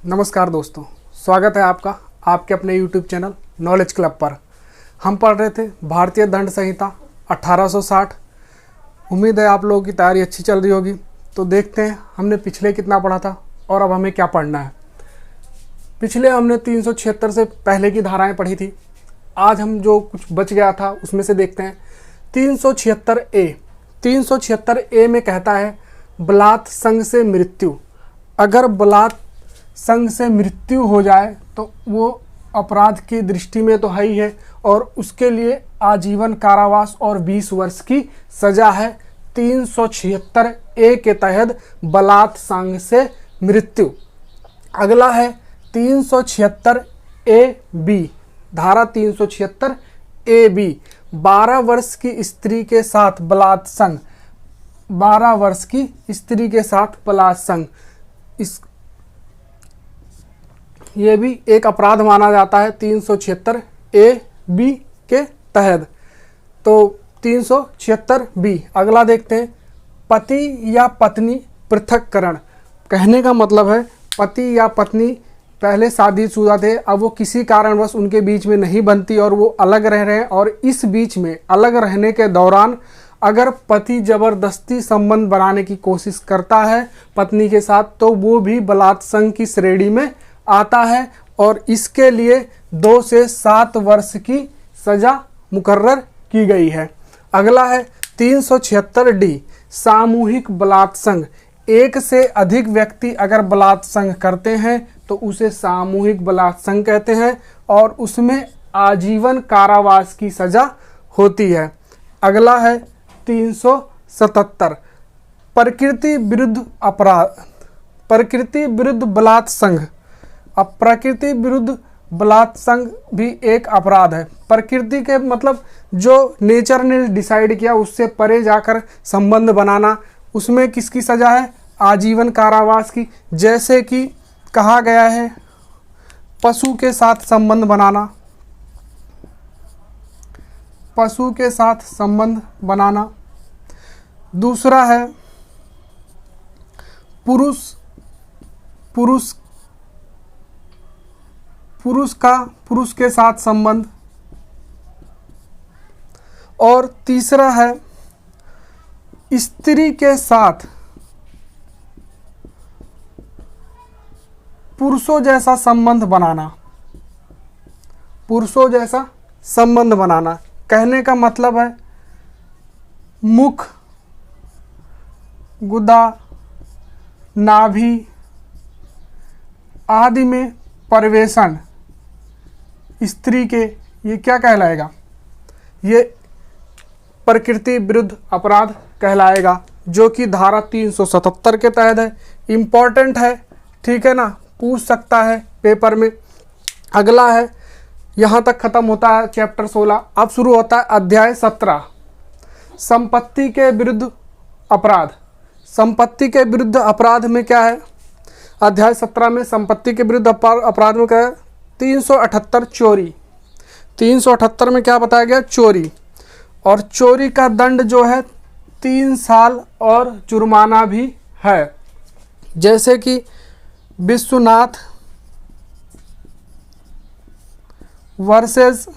नमस्कार दोस्तों, स्वागत है आपका आपके अपने YouTube चैनल नॉलेज क्लब पर। हम पढ़ रहे थे भारतीय दंड संहिता 1860। उम्मीद है आप लोगों की तैयारी अच्छी चल रही होगी। तो देखते हैं हमने पिछले कितना पढ़ा था और अब हमें क्या पढ़ना है। पिछले हमने 376 से पहले की धाराएं पढ़ी थी। आज हम जो कुछ बच गया था उसमें से देखते हैं 376A। 376A में कहता है बलात् संग से मृत्यु। अगर बलात् संग से मृत्यु हो जाए तो वो अपराध की दृष्टि में तो है ही है, और उसके लिए आजीवन कारावास और 20 वर्ष की सजा है। 376A के तहत बलात् संग से मृत्यु। अगला है 376AB, धारा 376AB। 12 वर्ष की स्त्री के साथ बलात् संग, 12 वर्ष की स्त्री के साथ बलात् संग, इस ये भी एक अपराध माना जाता है 376AB के तहत। तो 376B अगला देखते हैं, पति या पत्नी पृथक्करण। कहने का मतलब है पति या पत्नी पहले शादीशुदा थे, अब वो किसी कारणवश उनके बीच में नहीं बनती और वो अलग रह रहे हैं, और इस बीच में अलग रहने के दौरान अगर पति जबरदस्ती संबंध बनाने की कोशिश करता है पत्नी के साथ तो वो भी बलात् संग की श्रेणी में आता है, और इसके लिए 2 से 7 वर्ष की सजा मुकर्रर की गई है। अगला है 376D, सामूहिक बलात् संग। एक से अधिक व्यक्ति अगर बलात् संग करते हैं तो उसे सामूहिक बलात् संग कहते हैं, और उसमें आजीवन कारावास की सजा होती है। अगला है 377, प्रकृति विरुद्ध अपराध, प्रकृति विरुद्ध बलात् संग। अब प्रकृति विरुद्ध बलात् संग भी एक अपराध है। प्रकृति के मतलब जो नेचर ने डिसाइड किया उससे परे जाकर संबंध बनाना, उसमें किसकी सजा है? आजीवन कारावास की। जैसे कि कहा गया है पशु के साथ संबंध बनाना, पशु के साथ संबंध बनाना। दूसरा है पुरुष के साथ संबंध। और तीसरा है स्त्री के साथ पुरुषों जैसा संबंध बनाना, पुरुषों जैसा संबंध बनाना। कहने का मतलब है मुख, गुदा, नाभि आदि में प्रवेशन स्त्री के, ये क्या कहलाएगा? ये प्रकृति विरुद्ध अपराध कहलाएगा, जो कि धारा 377 के तहत है। इम्पॉर्टेंट है, ठीक है ना, पूछ सकता है पेपर में। अगला है, यहाँ तक खत्म होता है चैप्टर 16। अब शुरू होता है अध्याय 17, संपत्ति के विरुद्ध अपराध। संपत्ति के विरुद्ध अपराध में क्या है? अध्याय 17 में संपत्ति के विरुद्ध अपराध में क्या है? 378 चोरी। 378 में क्या बताया गया? चोरी। और चोरी का दंड जो है 3 साल और जुर्माना भी है। जैसे कि Vishwanath versus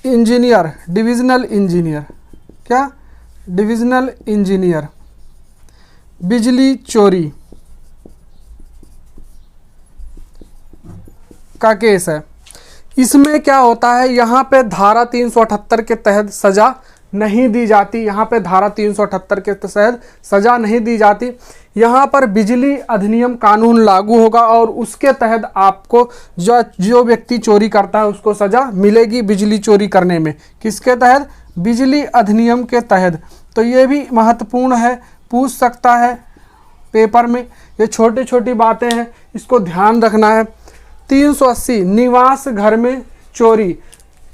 engineer, divisional engineer, क्या? डिविजनल इंजीनियर, बिजली चोरी का केस है। इसमें क्या होता है, यहाँ पे धारा 378 के तहत सजा नहीं दी जाती। यहाँ पे धारा 378 के तहत सजा नहीं दी जाती। यहाँ पर बिजली अधिनियम कानून लागू होगा और उसके तहत आपको जो व्यक्ति चोरी करता है उसको सजा मिलेगी बिजली चोरी करने में। किसके तहत? बिजली अधिनियम के तहत। तो ये भी महत्वपूर्ण है, पूछ सकता है पेपर में। ये छोटी छोटी बातें हैं, इसको ध्यान रखना है। 380 निवास घर में चोरी।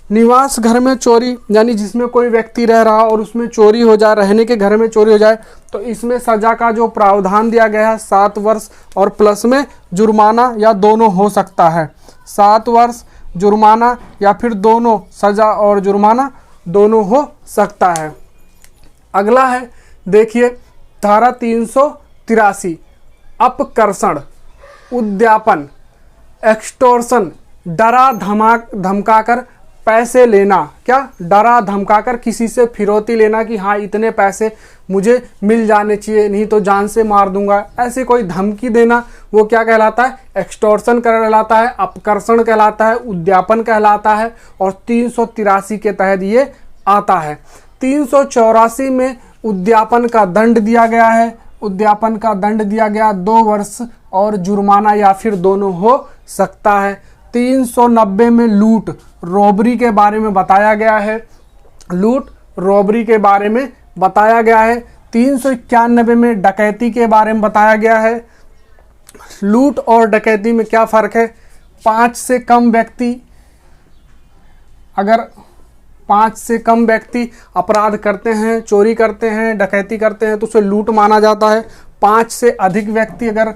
निवास घर में चोरी यानी जिसमें कोई व्यक्ति रह रहा और उसमें चोरी हो जाए, रहने के घर में चोरी हो जाए, तो इसमें सजा का जो प्रावधान दिया गया है 7 वर्ष और प्लस में जुर्माना या दोनों हो सकता है। 7 वर्ष जुर्माना या फिर दोनों, सजा और जुर्माना दोनों हो सकता है। अगला है देखिए धारा 383 अपकर्षण, उद्यापन, एक्सटॉर्शन, डरा धमकाकर पैसे लेना। क्या? डरा धमकाकर किसी से फिरौती लेना कि हाँ इतने पैसे मुझे मिल जाने चाहिए, नहीं तो जान से मार दूंगा, ऐसे कोई धमकी देना, वो क्या कहलाता है? एक्सटॉर्शन कहलाता है, अपकर्षण कहलाता है, उद्यापन कहलाता है। और 383 के तहत ये आता है। 384 में उद्यापन का दंड दिया गया है। उद्यापन का दंड दिया गया 2 वर्ष और जुर्माना या फिर दोनों हो सकता है। 390 में लूट रॉबरी के बारे में बताया गया है। लूट रॉबरी के बारे में बताया गया है। 391 में डकैती के बारे में बताया गया है। लूट और डकैती में क्या फ़र्क है? 5 से कम व्यक्ति, अगर 5 से कम व्यक्ति अपराध करते हैं, चोरी करते हैं, डकैती करते हैं तो उसे लूट माना जाता है। 5 से अधिक व्यक्ति अगर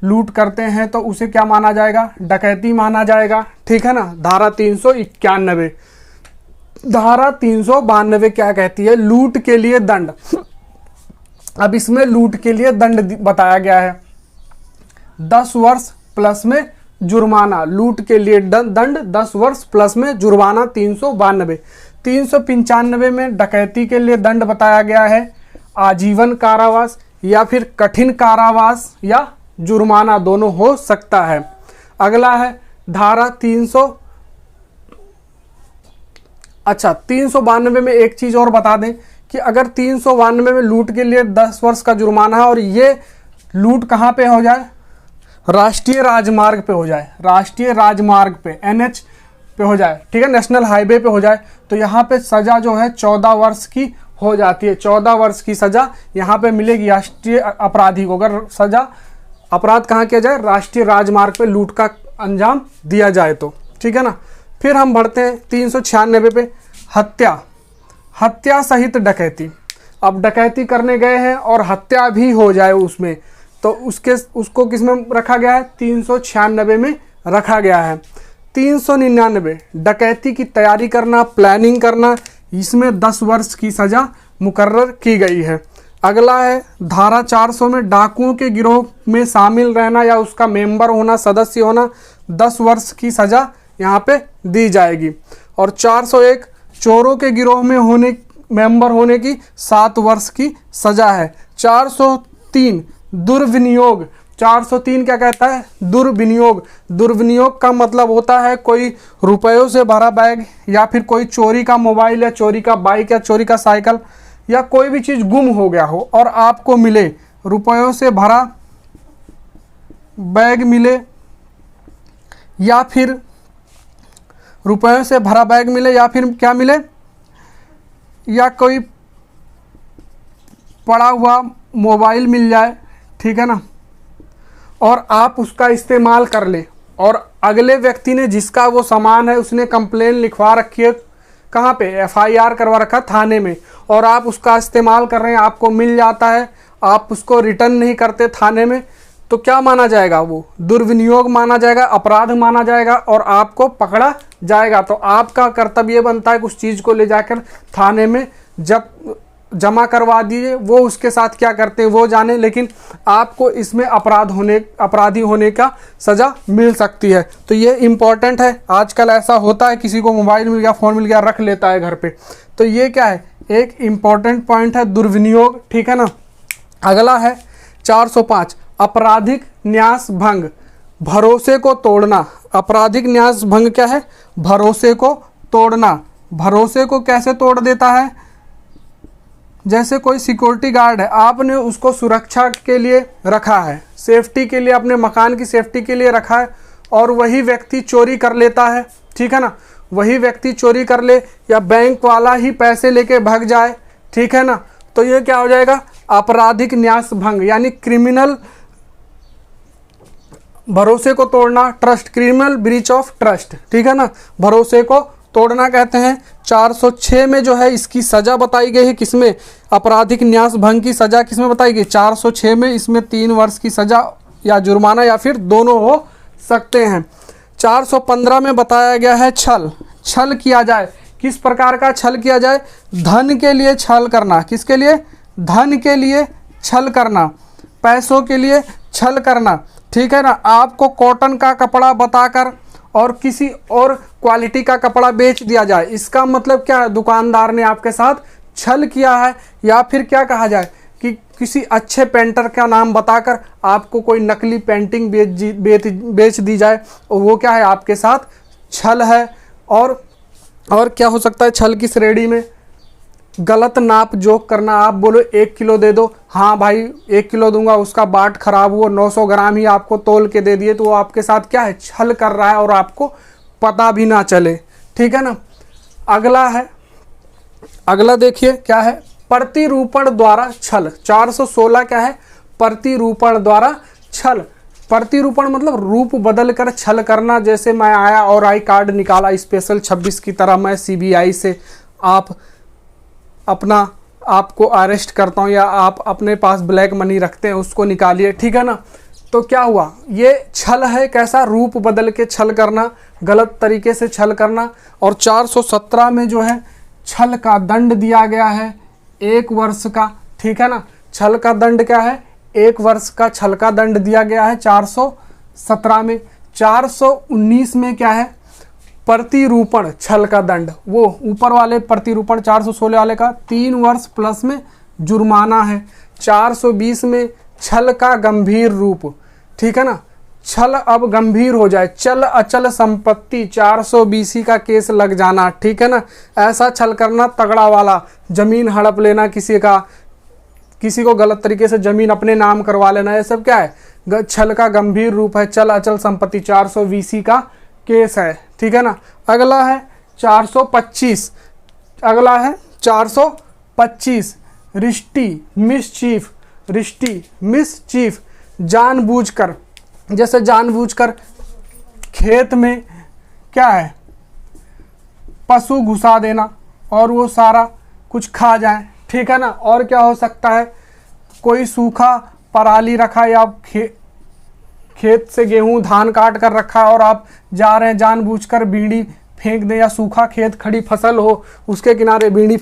लूट करते हैं तो उसे क्या माना जाएगा? डकैती माना जाएगा। ठीक है ना। धारा 391। धारा 392 क्या कहती है? लूट के लिए दंड। अब इसमें लूट के लिए दंड बताया गया है 10 वर्ष प्लस में जुर्माना। लूट के लिए दंड 10 वर्ष प्लस में जुर्माना 392। 395 में डकैती के लिए दंड बताया गया है आजीवन कारावास या फिर कठिन कारावास या जुर्माना, दोनों हो सकता है। अगला है धारा 392 में एक चीज़ और बता दें कि अगर 392 में लूट के लिए 10 वर्ष का जुर्माना है और ये लूट कहाँ पे हो जाए? राष्ट्रीय राजमार्ग पे हो जाए, राष्ट्रीय राजमार्ग पे NH पे हो जाए, ठीक है, नेशनल हाईवे पे हो जाए, तो यहाँ पे सज़ा जो है 14 वर्ष की हो जाती है। 14 वर्ष की सज़ा यहाँ पे मिलेगी राष्ट्रीय अपराधी को, अगर सज़ा अपराध कहाँ किया जाए? राष्ट्रीय राजमार्ग पे लूट का अंजाम दिया जाए तो। ठीक है ना। फिर हम बढ़ते हैं 396 पे, हत्या, हत्या सहित डकैती। अब डकैती करने गए हैं और हत्या भी हो जाए उसमें, तो उसको किस में रखा गया है? 396 में रखा गया है। 399 डकैती की तैयारी करना, प्लानिंग करना, इसमें 10 वर्ष की सज़ा मुकर्रर की गई है। अगला है धारा 400 में डाकुओं के गिरोह में शामिल रहना या उसका मेंबर होना, सदस्य होना, 10 वर्ष की सज़ा यहाँ पे दी जाएगी। और 401 चोरों के गिरोह में मेंबर होने की 7 वर्ष की सज़ा है। 403 दुर्विनियोग। 403 क्या कहता है? दुर्विनियोग। दुर्विनियोग का मतलब होता है कोई रुपयों से भरा बैग या फिर कोई चोरी का मोबाइल या चोरी का बाइक या चोरी का साइकिल या कोई भी चीज़ गुम हो गया हो और आपको मिले, रुपयों से भरा बैग मिले या फिर रुपयों से भरा बैग मिले या फिर क्या मिले, या कोई पड़ा हुआ मोबाइल मिल जाए, ठीक है ना, और आप उसका इस्तेमाल कर ले और अगले व्यक्ति ने जिसका वो सामान है उसने कंप्लेन लिखवा रखी है, कहाँ पे? FIR करवा रखा थाने में, और आप उसका इस्तेमाल कर रहे हैं, आपको मिल जाता है, आप उसको रिटर्न नहीं करते थाने में, तो क्या माना जाएगा? वो दुर्विनियोग माना जाएगा, अपराध माना जाएगा और आपको पकड़ा जाएगा। तो आपका कर्तव्य ये बनता है कि उस चीज़ को ले जाकर थाने में जमा करवा दीजिए, वो उसके साथ क्या करते हैं वो जाने, लेकिन आपको इसमें अपराधी होने का सज़ा मिल सकती है। तो ये इम्पॉर्टेंट है। आजकल ऐसा होता है किसी को मोबाइल मिल गया, फ़ोन मिल गया, रख लेता है घर पे, तो ये क्या है? एक इम्पॉर्टेंट पॉइंट है दुर्विनियोग। ठीक है ना। अगला है 405 आपराधिक न्यास भंग, भरोसे को तोड़ना। आपराधिक न्यास भंग क्या है? भरोसे को तोड़ना। भरोसे को कैसे तोड़ देता है? जैसे कोई सिक्योरिटी गार्ड है, आपने उसको सुरक्षा के लिए रखा है, सेफ्टी के लिए, अपने मकान की सेफ्टी के लिए रखा है, और वही व्यक्ति चोरी कर लेता है, ठीक है ना, वही व्यक्ति चोरी कर ले या बैंक वाला ही पैसे लेके भाग जाए, ठीक है ना, तो ये क्या हो जाएगा? आपराधिक न्यास भंग, यानी क्रिमिनल भरोसे को तोड़ना, trust, criminal breach of trust, ठीक है ना, भरोसे को तोड़ना कहते हैं। 406 में जो है इसकी सज़ा बताई गई है, किसमें? आपराधिक न्यास भंग की सज़ा किसमें बताई गई? 406 में। इसमें 3 वर्ष की सज़ा या जुर्माना या फिर दोनों हो सकते हैं। 415 में बताया गया है छल। छल किया जाए, किस प्रकार का छल किया जाए? धन के लिए छल करना। किसके लिए? धन के लिए छल करना। पैसों के लिए छल करना, ठीक है ना। आपको कॉटन का कपड़ा बताकर और किसी और क्वालिटी का कपड़ा बेच दिया जाए, इसका मतलब क्या है, दुकानदार ने आपके साथ छल किया है। या फिर क्या कहा जाए कि किसी अच्छे पेंटर का नाम बताकर आपको कोई नकली पेंटिंग बेच दी जाए, और वो क्या है, आपके साथ छल है। और क्या हो सकता है छल की श्रेणी में, गलत नाप जोख करना। आप बोलो 1 किलो दे दो, हाँ भाई 1 किलो दूंगा, उसका बाट खराब हुआ 900 ग्राम ही आपको तोल के दे दिए, तो वो आपके साथ क्या है, छल कर रहा है और आपको पता भी ना चले, ठीक है ना। अगला देखिए क्या है, प्रतिरूपण द्वारा छल। 416 क्या है, प्रतिरूपण द्वारा छल। प्रतिरूपण मतलब रूप बदल कर छल करना। जैसे मैं आया और आई कार्ड निकाला स्पेशल 26 की तरह, मैं CBI से आपको अरेस्ट करता हूँ, या आप अपने पास ब्लैक मनी रखते हैं उसको निकालिए, ठीक है ना। तो क्या हुआ, ये छल है। कैसा, रूप बदल के छल करना, गलत तरीके से छल करना। और 417 में जो है छल का दंड दिया गया है 1 वर्ष का, ठीक है ना। छल का दंड क्या है, 1 वर्ष का छल का दंड दिया गया है 417 में। 419 में क्या है, प्रतिरूपण छल का दंड, वो ऊपर वाले प्रतिरूपण 416 वाले का 3 वर्ष प्लस में जुर्माना है। 420 में छल का गंभीर रूप, ठीक है ना। छल अब गंभीर हो जाए, चल अचल संपत्ति 420 का केस लग जाना, ठीक है ना। ऐसा छल करना तगड़ा वाला, जमीन हड़प लेना किसी को गलत तरीके से जमीन अपने नाम करवा लेना, ये सब क्या है, छल का गंभीर रूप है। चल अचल संपत्ति 420 का केस है, ठीक है ना। अगला है 425, अगला है 425 रिष्टी मिसचीफ, जानबूझकर। जैसे जानबूझकर खेत में क्या है, पशु घुसा देना और वो सारा कुछ खा जाए, ठीक है ना। और क्या हो सकता है, कोई सूखा पराली रखा या खेत से गेहूं धान काट कर रखा है और आप जा रहे हैं, जानबूझकर बीड़ी फेंक दे, या सूखा खेत खड़ी फसल हो उसके किनारे बीड़ी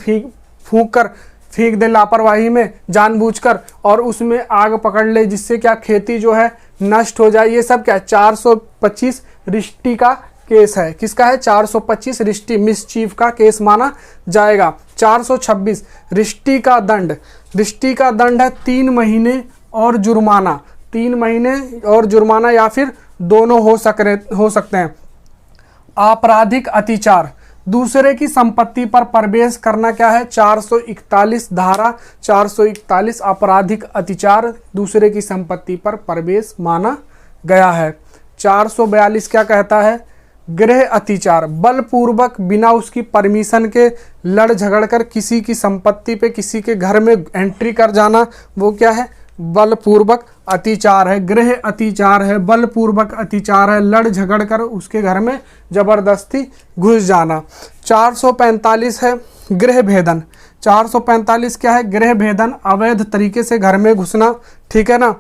फूंक कर फेंक दे लापरवाही में जानबूझकर, और उसमें आग पकड़ ले, जिससे क्या खेती जो है नष्ट हो जाए। ये सब क्या 425 रिष्टी का केस है। किसका है, 425 रिष्टी मिसचीफ का केस माना जाएगा। 426 रिष्टी का दंड है 3 महीने और जुर्माना। 3 महीने और जुर्माना या फिर दोनों हो सकते हैं। आपराधिक अतिचार, दूसरे की संपत्ति पर प्रवेश करना क्या है, 441 धारा 441 आपराधिक अतिचार, दूसरे की संपत्ति पर प्रवेश माना गया है। 442 क्या कहता है, गृह अतिचार, बलपूर्वक बिना उसकी परमिशन के लड़ झगड़ कर किसी की संपत्ति पे, किसी के घर में एंट्री कर जाना, वो क्या है, बलपूर्वक अतिचार है। गृह अतिचार है, बलपूर्वक अतिचार है, लड़ झगड़ कर उसके घर में जबरदस्ती घुस जाना। 445 है गृह भेदन। 445 क्या है, गृह भेदन, अवैध तरीके से घर में घुसना, ठीक है ना।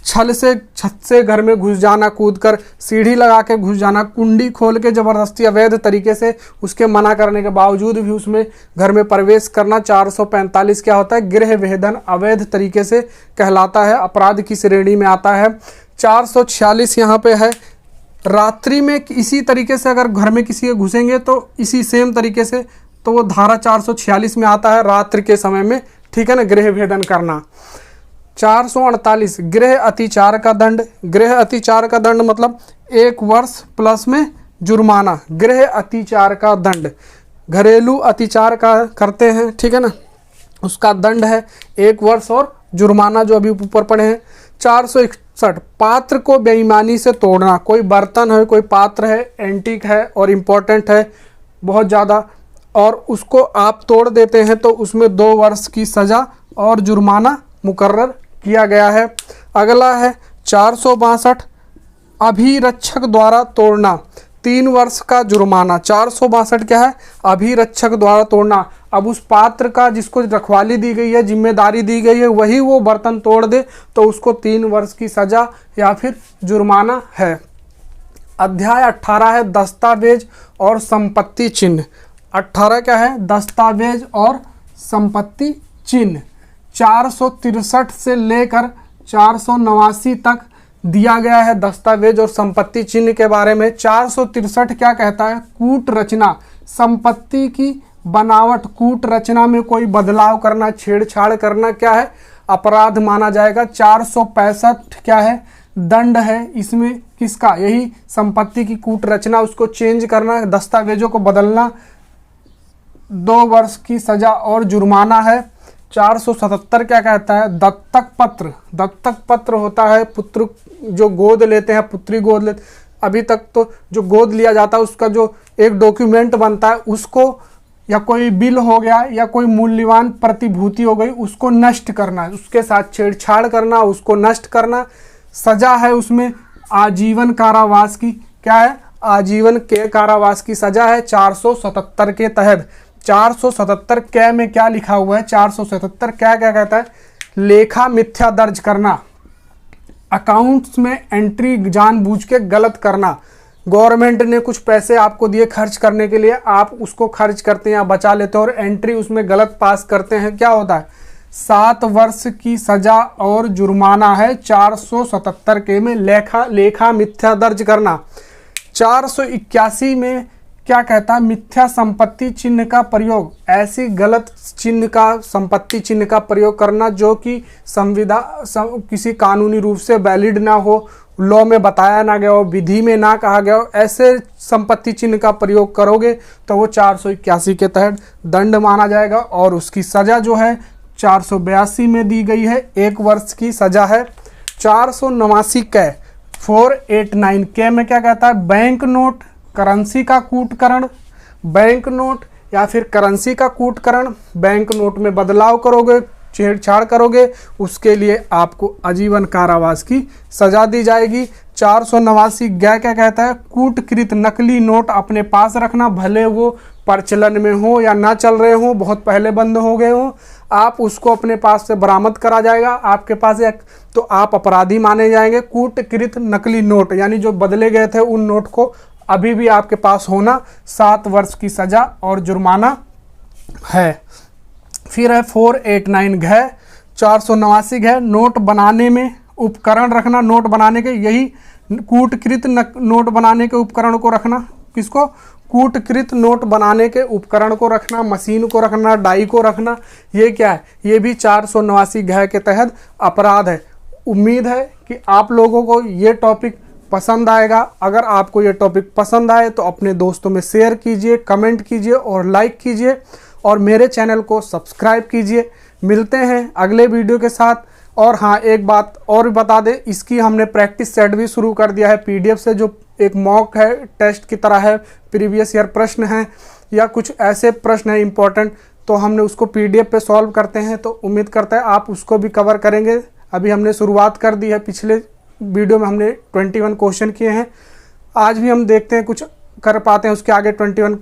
छत से घर में घुस जाना, कूदकर सीढ़ी लगा के घुस जाना, कुंडी खोल के जबरदस्ती अवैध तरीके से उसके मना करने के बावजूद भी उसमें घर में प्रवेश करना। 445 क्या होता है, गृह भेदन, अवैध तरीके से कहलाता है, अपराध की श्रेणी में आता है। 446 यहाँ पे है, रात्रि में इसी तरीके से अगर घर में किसी के घुसेंगे तो इसी सेम तरीके से, तो वो धारा 446 में आता है, रात्रि के समय में, ठीक है ना, गृह भेदन करना। 448 गृह अतिचार का दंड। गृह अतिचार का दंड मतलब 1 वर्ष प्लस में जुर्माना। गृह अतिचार का दंड, घरेलू अतिचार का करते हैं, ठीक है ना, उसका दंड है 1 वर्ष और जुर्माना, जो अभी ऊपर पड़े हैं। 461 पात्र को बेईमानी से तोड़ना। कोई बर्तन है, कोई पात्र है, एंटीक है और इम्पोर्टेंट है बहुत ज़्यादा, और उसको आप तोड़ देते हैं तो उसमें 2 वर्ष की सज़ा और जुर्माना मुकर्रर किया गया है। अगला है 462 अभिरक्षक द्वारा तोड़ना, 3 वर्ष का जुर्माना। 462 क्या है, अभिरक्षक द्वारा तोड़ना। अब उस पात्र का जिसको रखवाली दी गई है, जिम्मेदारी दी गई है, वही वो बर्तन तोड़ दे तो उसको 3 वर्ष की सजा या फिर जुर्माना है। अध्याय 18 है दस्तावेज और संपत्ति चिन्ह। 18 क्या है, दस्तावेज और संपत्ति चिन्ह। 463 से लेकर 489 तक दिया गया है दस्तावेज और संपत्ति चिन्ह के बारे में। 463 क्या कहता है? कूट रचना, संपत्ति की बनावट, कूट रचना में कोई बदलाव करना, छेड़छाड़ करना क्या है? अपराध माना जाएगा। 465 क्या है? दंड है। इसमें किसका? यही संपत्ति की कूट रचना, उसको चेंज करना, दस्तावेजों को बदलना, 2 वर्ष की सजा और जुर्माना है। 477 क्या कहता है? दत्तक पत्र। दत्तक पत्र होता है पुत्र जो गोद लेते हैं, पुत्री गोद लेते, अभी तक तो जो गोद लिया जाता है उसका जो एक डॉक्यूमेंट बनता है, उसको या कोई बिल हो गया या कोई मूल्यवान प्रतिभूति हो गई, उसको नष्ट करना, उसके साथ छेड़छाड़ करना, उसको नष्ट करना। सजा है उसमें आजीवन कारावास की। क्या है? आजीवन के कारावास की सजा है 477 के तहत। 477 कै में क्या लिखा हुआ है? 477 क्या क्या कहता है? लेखा मिथ्या दर्ज करना, अकाउंट्स में एंट्री जानबूझ के गलत करना। गवर्नमेंट ने कुछ पैसे आपको दिए खर्च करने के लिए, आप उसको खर्च करते हैं या बचा लेते हैं और एंट्री उसमें गलत पास करते हैं, क्या होता है? 7 वर्ष की सजा और जुर्माना है 477 के में। लेखा मिथ्या दर्ज करना। 481 में क्या कहता है? मिथ्या संपत्ति चिन्ह का प्रयोग, ऐसी गलत चिन्ह का, संपत्ति चिन्ह का प्रयोग करना जो कि किसी कानूनी रूप से वैलिड ना हो, लॉ में बताया ना गया हो, विधि में ना कहा गया हो, ऐसे संपत्ति चिन्ह का प्रयोग करोगे तो वो 481 के तहत दंड माना जाएगा। और उसकी सजा जो है 482 में दी गई है, 1 वर्ष की सजा है। 489 कै 489 कै में क्या कहता है? बैंक नोट, करेंसी का कूटकरण, बैंक नोट या फिर करेंसी का कूटकरण, बैंक नोट में बदलाव करोगे, छेड़छाड़ करोगे, उसके लिए आपको आजीवन कारावास की सजा दी जाएगी। 489 क्या कहता है? कूटकृत नकली नोट अपने पास रखना, भले वो प्रचलन में हो या ना चल रहे हो, बहुत पहले बंद हो गए हो, आप उसको अपने पास से बरामद करा जाएगा आपके पास एक, तो आप अपराधी माने जाएंगे। कूटकृत नकली नोट यानी जो बदले गए थे उन नोट को अभी भी आपके पास होना, 7 वर्ष की सजा और जुर्माना है। फिर है 489 घ 489 घ नोट बनाने में उपकरण रखना, नोट बनाने के, यही कूटकृत नोट बनाने के उपकरण को रखना। किसको? कूटकृत नोट बनाने के उपकरण को रखना, मशीन को रखना, डाई को रखना। ये क्या है? ये भी 489 घ के तहत अपराध है। उम्मीद है कि आप लोगों को ये टॉपिक पसंद आएगा। अगर आपको ये टॉपिक पसंद आए तो अपने दोस्तों में शेयर कीजिए, कमेंट कीजिए और लाइक कीजिए और मेरे चैनल को सब्सक्राइब कीजिए। मिलते हैं अगले वीडियो के साथ। और हाँ, एक बात और बता दें, इसकी हमने प्रैक्टिस सेट भी शुरू कर दिया है पीडीएफ से, जो एक मॉक है, टेस्ट की तरह है, प्रीवियस ईयर प्रश्न हैं या कुछ ऐसे प्रश्न हैं इंपॉर्टेंट, तो हमने उसको पीडीएफ पे सॉल्व करते हैं। तो उम्मीद करता है आप उसको भी कवर करेंगे। अभी हमने शुरुआत कर दी है, पिछले वीडियो में हमने 21 क्वेश्चन किए हैं। आज भी हम देखते हैं कुछ कर पाते हैं, उसके आगे 21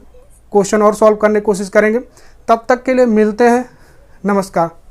क्वेश्चन और सॉल्व करने की कोशिश करेंगे। तब तक के लिए मिलते हैं। नमस्कार।